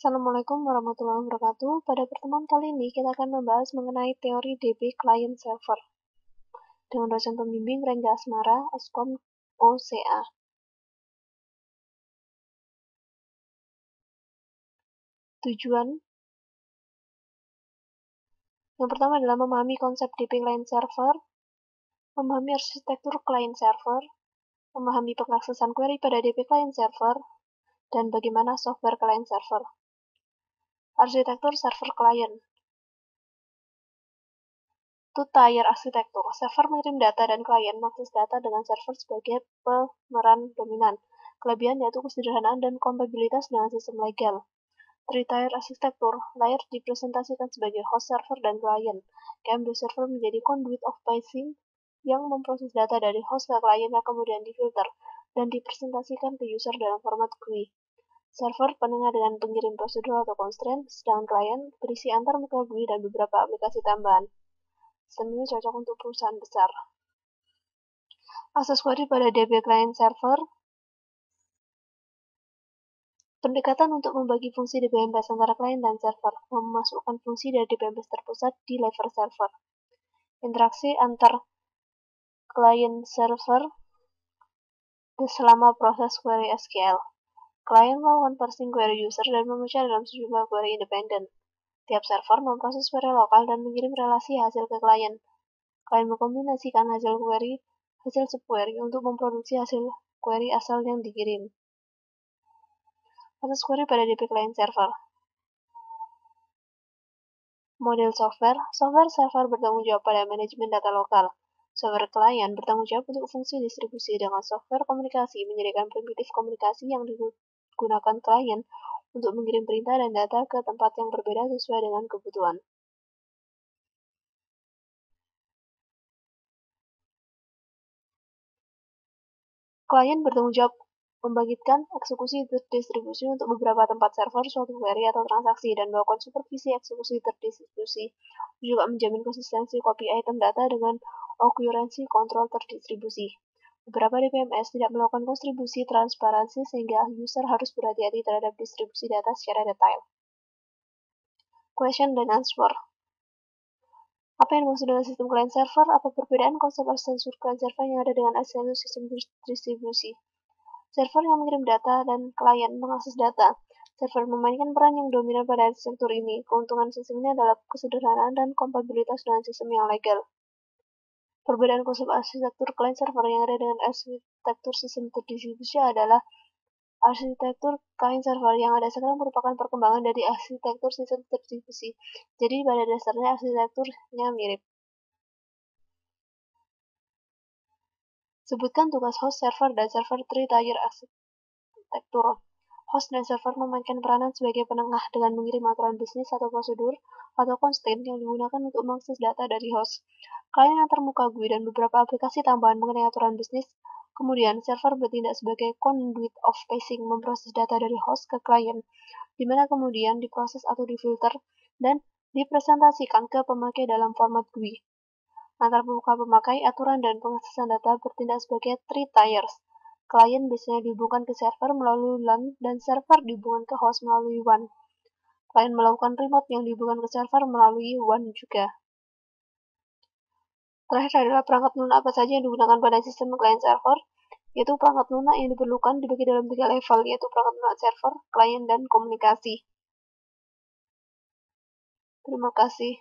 Assalamualaikum warahmatullahi wabarakatuh. Pada pertemuan kali ini kita akan membahas mengenai teori DB Client Server dengan dosen pembimbing Rengga Asmara, Askom OCA. Tujuan yang pertama adalah memahami konsep DB Client Server, memahami arsitektur Client Server, memahami pengaksesan query pada DB Client Server, dan bagaimana software Client Server. Arsitektur server client. Two-tier arsitektur. Server mengirim data dan klien mengakses data dengan server sebagai pemeran dominan. Kelebihan yaitu kesederhanaan dan kompatibilitas dengan sistem legal. Three-tier arsitektur. Layer dipresentasikan sebagai host server dan klien. KMD server menjadi conduit of passing yang memproses data dari host ke klien yang kemudian difilter dan dipresentasikan ke user dalam format GUI. Server penengah dengan pengirim prosedur atau constraint, sedangkan klien berisi antar muka GUI dan beberapa aplikasi tambahan. Sistem ini cocok untuk perusahaan besar. Akses query pada DB Client Server. Pendekatan untuk membagi fungsi DBMS antara klien dan server, memasukkan fungsi dari DBMS terpusat di level server. Interaksi antar klien server selama proses query SQL. Klien melakukan parsing query user dan memecah dalam sejumlah query independen. Tiap server memproses query lokal dan mengirim relasi hasil ke klien. Klien mengkombinasikan hasil subquery untuk memproduksi hasil query asal yang dikirim. Akses query pada DB Client Server. Model software server bertanggung jawab pada manajemen data lokal. Software klien bertanggung jawab untuk fungsi distribusi, dengan software komunikasi menyediakan primitif komunikasi yang digunakan klien untuk mengirim perintah dan data ke tempat yang berbeda sesuai dengan kebutuhan. Klien bertanggung jawab membangkitkan eksekusi terdistribusi untuk beberapa tempat server suatu query atau transaksi dan melakukan supervisi eksekusi terdistribusi, juga menjamin konsistensi copy item data dengan okurensi kontrol terdistribusi. Beberapa DBMS tidak melakukan kontribusi transparansi sehingga user harus berhati-hati terhadap distribusi data secara detail. Question dan answer. Apa yang dimaksud dengan sistem client server? Apa perbedaan konsep arsitektur client server yang ada dengan arsitektur sistem distribusi? Server yang mengirim data dan klien mengakses data. Server memainkan peran yang dominan pada arsitektur ini. Keuntungan sistem ini adalah kesederhanaan dan kompatibilitas dengan sistem yang legal. Perbedaan konsep arsitektur client server yang ada dengan arsitektur sistem terdistribusi adalah arsitektur client server yang ada sekarang merupakan perkembangan dari arsitektur sistem terdistribusi. Jadi pada dasarnya arsitekturnya mirip. Sebutkan tugas host server dan server three-tier arsitektur. Host dan server memainkan peranan sebagai penengah dengan mengirim aturan bisnis atau prosedur atau constraint yang digunakan untuk mengakses data dari host. Klien antar muka GUI dan beberapa aplikasi tambahan mengenai aturan bisnis. Kemudian, server bertindak sebagai conduit of passing, memproses data dari host ke klien, di mana kemudian diproses atau difilter dan dipresentasikan ke pemakai dalam format GUI. Antar pemakai, aturan dan pengaksesan data bertindak sebagai three tiers. Klien biasanya dihubungkan ke server melalui LAN dan server dihubungkan ke host melalui WAN. Klien melakukan remote yang dihubungkan ke server melalui WAN juga. Terakhir adalah perangkat lunak apa saja yang digunakan pada sistem client server, yaitu perangkat lunak yang diperlukan dibagi dalam 3 level, yaitu perangkat lunak server, klien, dan komunikasi. Terima kasih.